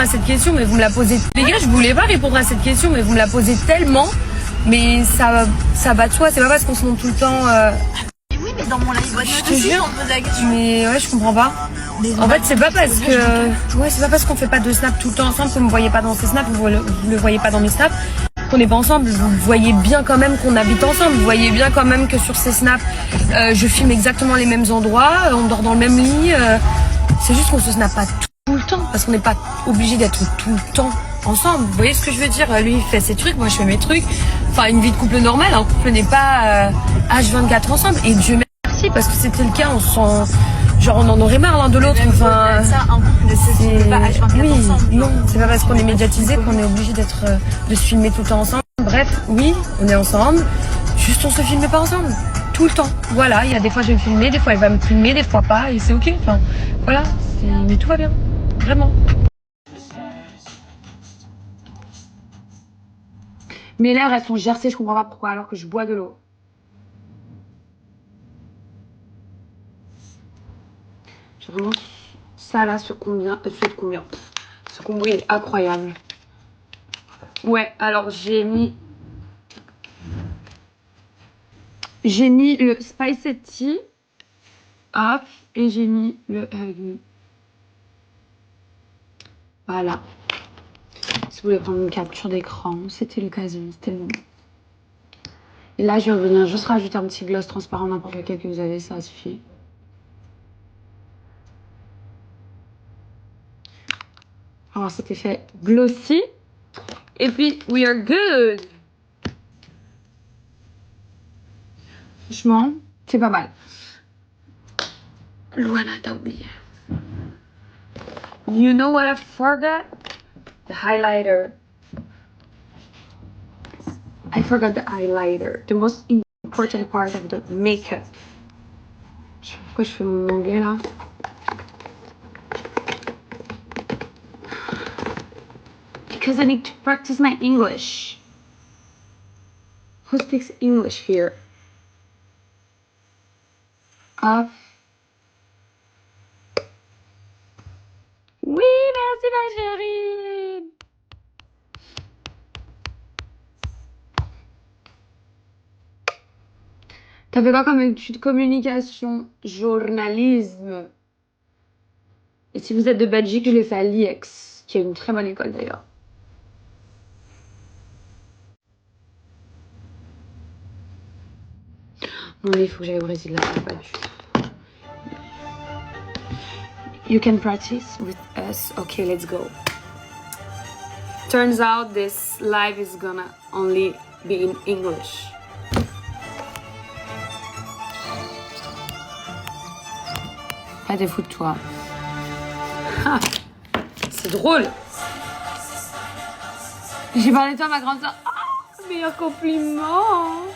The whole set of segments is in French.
à cette question, mais vous me la posez. Les gars, je voulais pas répondre à cette question, mais vous me la posez tellement. Mais ça va de soi. C'est pas parce qu'on se montre tout le temps. Mais oui, mais dans mon live Je te jure. on me pose la question. Mais ouais, je comprends pas. En fait, c'est pas parce que. Ouais, c'est pas parce qu'on fait pas de snap tout le temps ensemble que vous me voyez pas dans ces snaps, vous le voyez pas dans mes snaps, qu'on n'est pas ensemble. Vous voyez bien quand même qu'on habite ensemble. Vous voyez bien quand même que sur ces snaps, je filme exactement les mêmes endroits, on dort dans le même lit. C'est juste qu'on se snap pas tout le temps, parce qu'on n'est pas obligé d'être tout le temps ensemble. Vous voyez ce que je veux dire? Lui, il fait ses trucs, moi je fais mes trucs. Enfin, une vie de couple normale, un couple n'est pas H24 ensemble. Et Dieu merci, parce que c'était le cas, on se sent... Genre on en aurait marre l'un de l'autre. Enfin, ça, un couple ne se pas H24 oui, ensemble. non, c'est pas parce qu'on est médiatisé qu'on est obligé d'être de se filmer tout le temps ensemble. Bref, oui, on est ensemble. Juste on se filme pas ensemble tout le temps. Voilà, il y a des fois je vais me filmer, des fois elle va me filmer, des fois pas, et c'est ok. Enfin, voilà, mais tout va bien, vraiment. Mes lèvres elles sont gercées, je comprends pas pourquoi alors que je bois de l'eau. J'ai vraiment ça là, ce combi est incroyable. Ouais, alors j'ai mis le spicy tea, hop, et j'ai mis le voilà. Si vous voulez prendre une capture d'écran, c'était l'occasion, c'était bon. Et là, je vais revenir juste rajouter un petit gloss transparent, n'importe lequel que vous avez, ça suffit. Alors, cet effet glossy. Et puis, we are good. Franchement, c'est pas mal. Luana, t'as oublié. You know what I forgot? The highlighter. I forgot the highlighter. The most important part of the makeup. Je sais pas pourquoi je fais mon anglais là. Because I need to practice my English. Who speaks English here? Hop. Oui, merci ma chérie. T'as fait quoi comme étude? Communication, journalisme. Et si vous êtes de Belgique, je l'ai fait à l'IEX, qui est une très bonne école d'ailleurs. Non mais il faut que j'aille au Brésil là, pas du tout. You can practice with us. Okay, let's go. Turns out this live is gonna only be in English. Pas des fous de toi. Ah, c'est drôle. J'ai parlé de toi, ma grande soeur. Ah, meilleur compliment.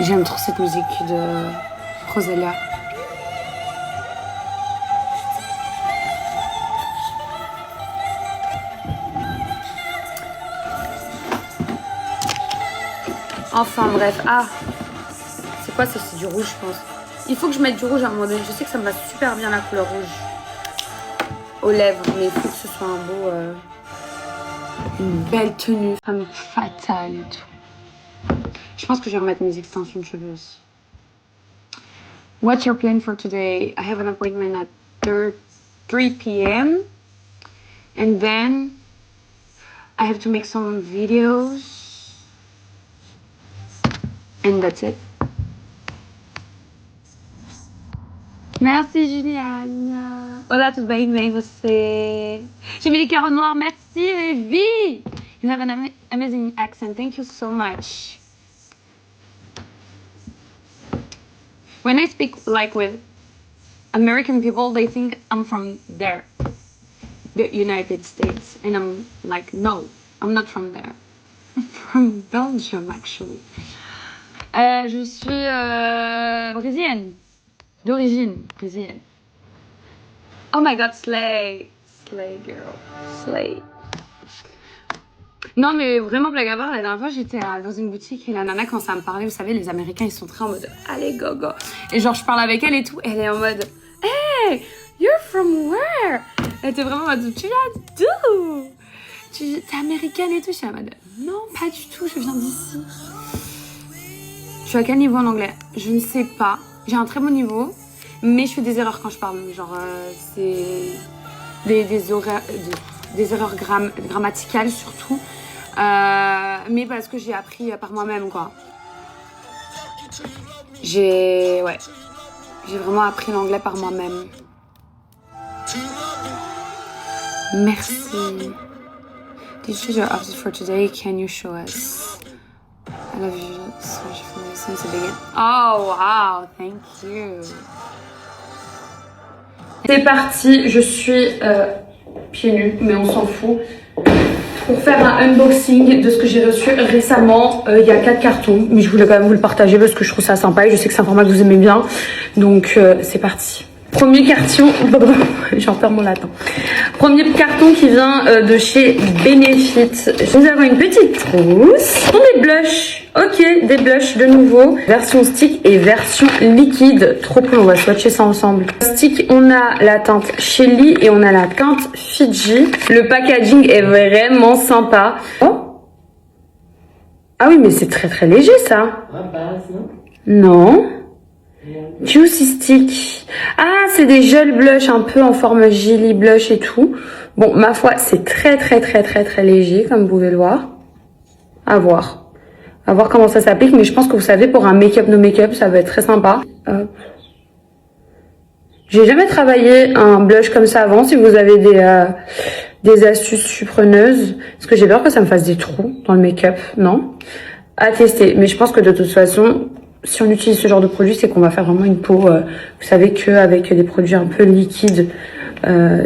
J'aime trop cette musique de Rosalia. Enfin bref, c'est quoi ça? C'est du rouge je pense. Il faut que je mette du rouge à un moment donné. Je sais que ça me va super bien la couleur rouge aux lèvres, mais il faut que ce soit un beau, une belle tenue, femme fatale et tout. Je pense que je vais remettre mes extensions de cheveux aussi. What's your plan for today? I have an appointment at 3 p.m. and then I have to make some videos. And that's it. Merci Juliane. Olá, tudo bem? Bem você? J'ai mis les carreaux noirs. Merci Evie. You have an amazing accent. Thank you so much. When I speak like with American people, they think I'm from there, the United States, and I'm like, no, I'm not from there. I'm from Belgium actually. Je suis brésilienne. D'origine brésilienne. Oh my god, slay. Slay, girl. Slay. Non, mais vraiment, blague à part, la dernière fois, j'étais dans une boutique et la nana commençait à me parler. Vous savez, les Américains, ils sont très en mode allez, go, go. Et genre, je parle avec elle et tout. Et elle est en mode hey, you're from where? Elle était vraiment en mode, tu viens d'où? T'es américaine et tout. Je suis en mode, non, pas du tout, je viens d'ici. Je suis à quel niveau en anglais? Je ne sais pas. J'ai un très bon niveau, mais je fais des erreurs quand je parle. Genre, c'est des erreurs grammaticales surtout. Mais parce que j'ai appris par moi-même, quoi. J'ai vraiment appris l'anglais par moi-même. Merci. Did you choose your outfit for today? Can you show us? I love you so much since the beginning. Oh wow, thank you. C'est parti, je suis pieds nus, mais on s'en fout. Pour faire un unboxing de ce que j'ai reçu récemment, il y a 4 cartons, mais je voulais quand même vous le partager parce que je trouve ça sympa et je sais que c'est un format que vous aimez bien. Donc c'est parti. Premier carton, j'en perds mon latin. Premier carton qui vient de chez Benefit. Nous avons une petite trousse. Ce sont des blushs. Ok, des blushs de nouveau. Version stick et version liquide. Trop cool, on va swatcher ça ensemble. Stick, on a la teinte Shelly et on a la teinte Fiji. Le packaging est vraiment sympa. Oh. Ah oui, mais c'est très très léger ça. Non. Juicy Stick. Ah, c'est des gels blush un peu en forme jelly blush et tout. Bon, ma foi, c'est très léger, comme vous pouvez le voir. À voir. À voir comment ça s'applique, mais je pense que vous savez, pour un make-up no make-up, ça va être très sympa. J'ai jamais travaillé un blush comme ça avant. Si vous avez des astuces surpreneuses, parce que j'ai peur que ça me fasse des trous dans le make-up, non? À tester. Mais je pense que de toute façon, si on utilise ce genre de produit, c'est qu'on va faire vraiment une peau, vous savez, qu'avec des produits un peu liquides,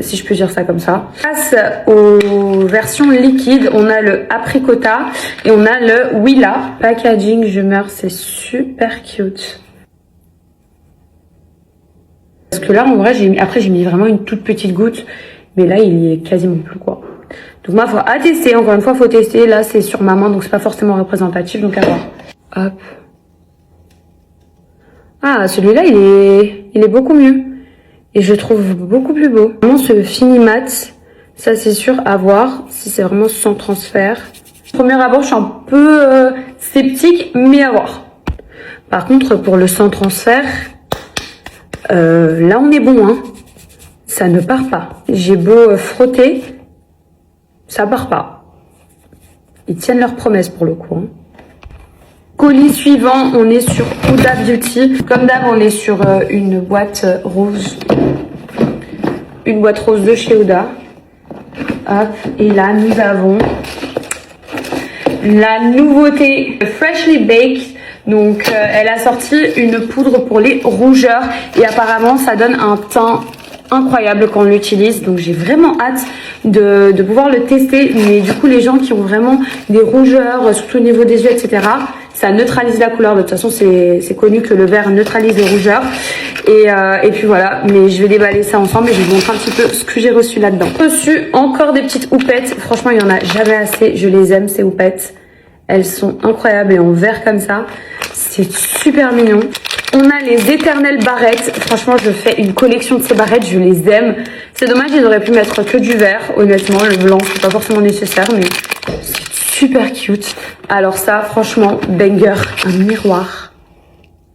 si je peux dire ça comme ça. Face aux versions liquides, on a le Apricota et on a le Willa. Packaging, je meurs, c'est super cute. Parce que là, en vrai, j'ai mis vraiment une toute petite goutte, mais là, il y est quasiment plus, quoi. Donc moi, faut à tester. Encore une fois, faut tester. Là, c'est sur ma main, donc c'est pas forcément représentatif, donc à voir. Hop. Ah, celui-là, il est beaucoup mieux. Et je trouve beaucoup plus beau. Vraiment, ce fini mat, ça c'est sûr à voir si c'est vraiment sans transfert. Premier abord, je suis un peu sceptique, mais à voir. Par contre, pour le sans transfert, là on est bon, hein. Ça ne part pas. J'ai beau frotter, ça part pas. Ils tiennent leurs promesses pour le coup, hein. Colis suivant, on est sur Huda Beauty. Comme d'hab, on est sur une boîte rose. Une boîte rose de chez Huda. Hop, et là, nous avons la nouveauté Freshly Baked. Donc, elle a sorti une poudre pour les rougeurs. Et apparemment, ça donne un teint incroyable quand on l'utilise. Donc, j'ai vraiment hâte de pouvoir le tester. Mais du coup, les gens qui ont vraiment des rougeurs, surtout au niveau des yeux, etc., ça neutralise la couleur. De toute façon, c'est connu que le vert neutralise les rougeurs. Et puis voilà, mais je vais déballer ça ensemble et je vais vous montrer un petit peu ce que j'ai reçu là-dedans. J'ai reçu encore des petites houpettes. Franchement, il n'y en a jamais assez. Je les aime, ces houpettes. Elles sont incroyables et en vert comme ça. C'est super mignon. On a les éternelles barrettes. Franchement, je fais une collection de ces barrettes. Je les aime. C'est dommage, ils auraient pu mettre que du vert. Honnêtement, le blanc, c'est pas forcément nécessaire, mais c'est super cute. Alors ça, franchement, banger. Un miroir.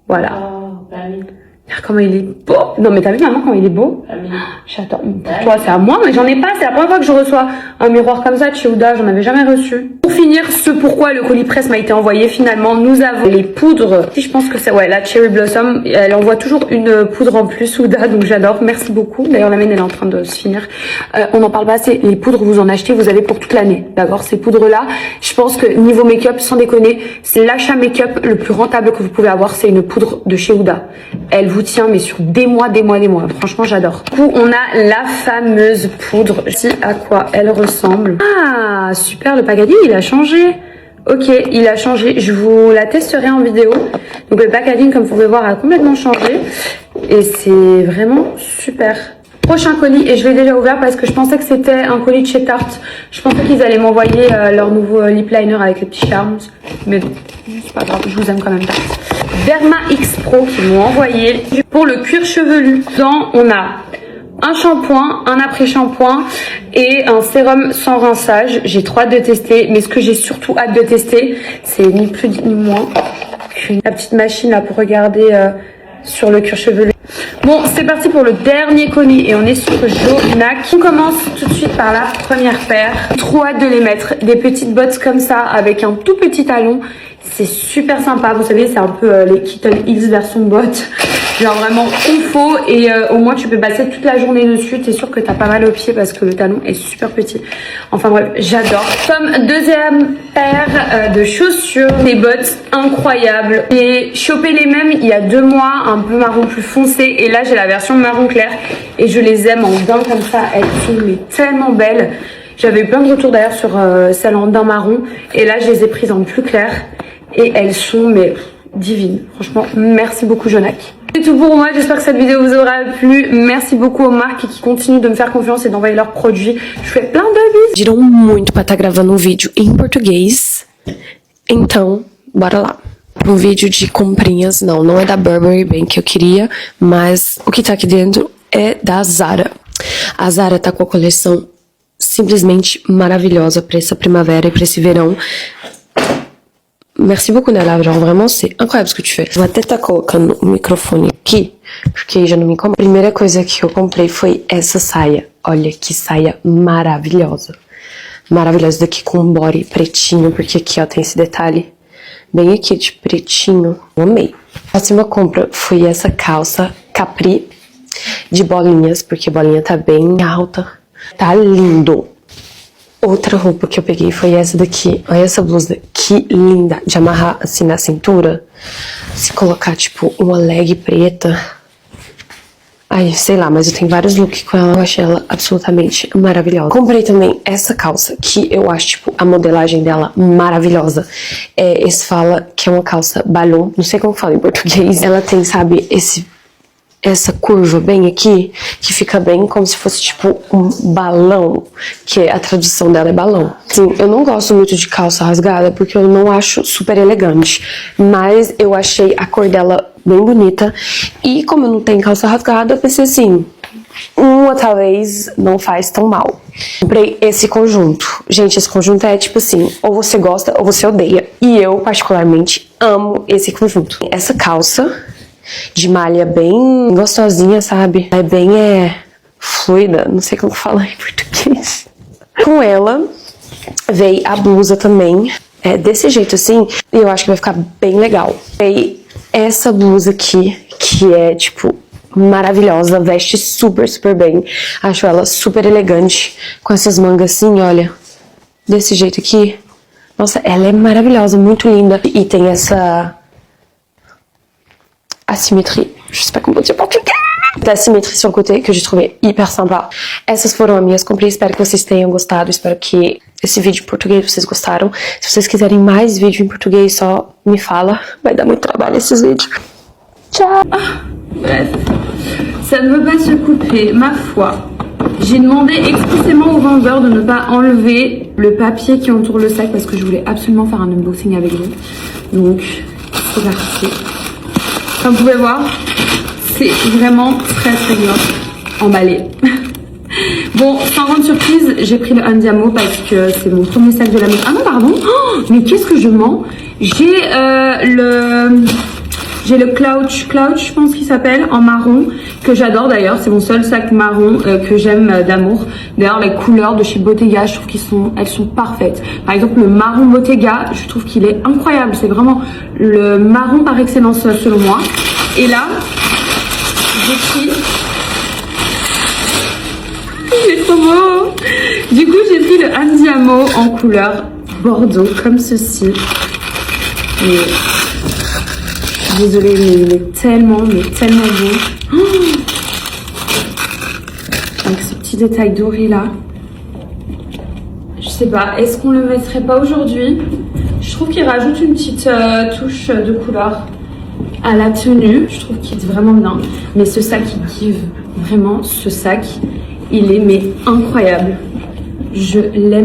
Voilà. Oh, bah oui. Regarde comment il est beau. Non, mais t'as vu, maman, comment il est beau? Ah oui. J'attends. Pour toi, c'est à moi, mais j'en ai pas. C'est la première fois que je reçois un miroir comme ça de chez Huda. J'en avais jamais reçu. Pour finir, ce pourquoi le colis presse m'a été envoyé finalement, nous avons les poudres. Si je pense que c'est, ouais, la Cherry Blossom. Elle envoie toujours une poudre en plus, Huda, donc j'adore. Merci beaucoup. D'ailleurs, la mienne, elle est en train de se finir. On en parle pas assez. Les poudres, vous en achetez, vous avez pour toute l'année. D'accord? Ces poudres-là, je pense que niveau make-up, sans déconner, c'est l'achat make-up le plus rentable que vous pouvez avoir. C'est une poudre de chez Huda. Elle vous tient, mais sur des mois. Franchement, j'adore. Du coup, on a la fameuse poudre. Je sais à quoi elle ressemble. Ah, super, le packaging, il a changé. Ok, il a changé. Je vous la testerai en vidéo. Donc, le packaging, comme vous pouvez voir, a complètement changé. Et c'est vraiment super. Prochain colis, et je l'ai déjà ouvert parce que je pensais que c'était un colis de chez Tarte. Je pensais qu'ils allaient m'envoyer leur nouveau lip liner avec les petits charms. Mais non, c'est pas grave, je vous aime quand même Tarte. Derma X Pro qui m'ont envoyé pour le cuir chevelu. Dedans, on a un shampoing, un après-shampoing et un sérum sans rinçage. J'ai trop hâte de tester, mais ce que j'ai surtout hâte de tester, c'est ni plus ni moins qu'une la petite machine là pour regarder sur le cuir chevelu. Bon, c'est parti pour le dernier colis et on est sur Jonac. On commence tout de suite par la première paire. Trop hâte de les mettre. Des petites bottes comme ça avec un tout petit talon. C'est super sympa. Vous savez, c'est un peu les Kitten Heels version bottes. Genre vraiment confo et au moins tu peux passer toute la journée dessus. T'es sûr que t'as pas mal aux pieds parce que le talon est super petit. Enfin bref, j'adore. Comme deuxième paire de chaussures, des bottes incroyables. J'ai chopé les mêmes il y a 2 mois, un peu marron plus foncé. Et là j'ai la version marron clair et je les aime en daim comme ça. Elles sont mais tellement belles. J'avais eu plein de retours d'ailleurs sur celles en daim marron. Et là je les ai prises en plus clair. Et elles sont mais divines. Franchement, merci beaucoup Jonac. C'est tout pour moi, j'espère que cette vidéo vous aura plu. Merci beaucoup aux marques qui continuent de me faire confiance e d'envoyer leurs produits. Je fais plein de bisous. Pediram muito pra estar gravando um vídeo em português, então bora lá. Um vídeo de comprinhas, não é da Burberry, bem que eu queria, mas o que tá aqui dentro é da Zara. A Zara tá com a coleção simplesmente maravilhosa pra essa primavera e pra esse verão. Merci beaucoup, Nala. Genre, vraiment, c'est incroyable ce que tu fais. Vou até estar colocando o microfone aqui, porque aí já não me incomoda. A primeira coisa que eu comprei foi essa saia. Olha que saia maravilhosa. Maravilhosa. Daqui com um body pretinho, porque aqui, ó, tem esse detalhe bem aqui de pretinho. Eu amei. A próxima compra foi essa calça capri de bolinhas, porque a bolinha tá bem alta. Tá lindo. Outra roupa que eu peguei foi essa daqui. Olha essa blusa, que linda. De amarrar assim na cintura. Se colocar, tipo, uma leg preta. Ai, sei lá, mas eu tenho vários looks com ela. Eu achei ela absolutamente maravilhosa. Comprei também essa calça, que eu acho, tipo, a modelagem dela maravilhosa. Esse fala que é uma calça balão. Não sei como fala em português. Ela tem, sabe, essa curva bem aqui, que fica bem como se fosse tipo um balão, que a tradução dela é balão. Sim, eu não gosto muito de calça rasgada, porque eu não acho super elegante, mas eu achei a cor dela bem bonita, e como eu não tenho calça rasgada, eu pensei assim, uma talvez não faz tão mal. Comprei esse conjunto. Gente, esse conjunto é tipo assim, ou você gosta ou você odeia, e eu particularmente amo esse conjunto. Essa calça de malha bem gostosinha, sabe? É bem fluida, não sei como falar em português. Com ela veio a blusa também, desse jeito assim, e eu acho que vai ficar bem legal. Veio essa blusa aqui, que é tipo maravilhosa, veste super, super bem. Acho ela super elegante, com essas mangas assim, olha, desse jeito aqui. Nossa, ela é maravilhosa, muito linda. E tem essa asymétrie, je sais pas comment dire portugais, da asymétrie sur le côté, que j'ai trouvé hyper sympa. Essas foram as minhas compras, espero que vocês tenham gostado, espero que esse vídeo em português vocês gostaram. Se vocês quiserem mais vídeo em português, só me fala, vai dar muito trabalho esses vídeos. Ciao. Bref, ça ne veut pas se couper, ma foi. J'ai demandé expressément au vendeur de ne pas enlever le papier qui entoure le sac parce que je voulais absolument faire un unboxing avec vous. Donc, c'est parti. Comme vous pouvez voir, c'est vraiment très très bien emballé. Bon, sans grande surprise, j'ai pris le Andiamo parce que c'est mon premier sac de la maison. Ah non, pardon, oh, mais qu'est-ce que je mens. J'ai le Clouch, je pense qu'il s'appelle, en marron, que j'adore d'ailleurs. C'est mon seul sac marron que j'aime d'amour. D'ailleurs, les couleurs de chez Bottega, je trouve qu'elles sont parfaites. Par exemple, le marron Bottega, je trouve qu'il est incroyable. C'est vraiment le marron par excellence selon moi. Et là, j'ai pris... Il est trop beau. Du coup, j'ai pris le Andiamo en couleur bordeaux, comme ceci. Et... Désolée, mais il est tellement beau. Oh, avec ce petit détail doré là. Je sais pas, est-ce qu'on le mettrait pas aujourd'hui? Je trouve qu'il rajoute une petite touche de couleur à la tenue. Je trouve qu'il est vraiment bien. Mais ce sac, il give vraiment, ce sac, il est mais incroyable. Je l'aime.